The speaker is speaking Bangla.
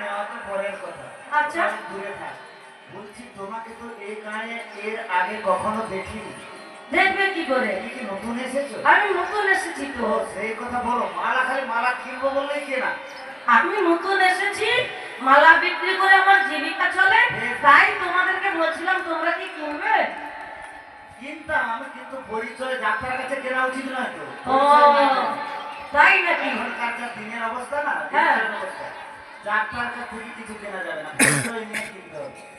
নেওয়া তো পরের কথা। আচ্ছা। আমি দূরে থাক। বলছি তোমাকে তো এই গায়ে এর আগে কখনো দেখিনি। দেখবে কি করে? তুমি কি নতুন এসেছো? আমি নতুন এসেছি তো। ও সেই কথা বলো, মালা খালি মালা কিনবো বললেই কেনা। আমি নতুন এসেছি, মালা বিক্রি করে আমার জীবিকা চলে, তাই তোমাদেরকে বলছিলাম তোমরা কি কিনবে? কিনতাম আমি, কিন্তু পরিচয় ডাক্তারের কাছে কেনা উচিত নয় তো। ও তাই নাকি? এখনকার যা দিনের অবস্থা না, হ্যাঁ। দিনের অবস্থা, ডাক্তার কাছ থেকে কিছু কেনা যাবে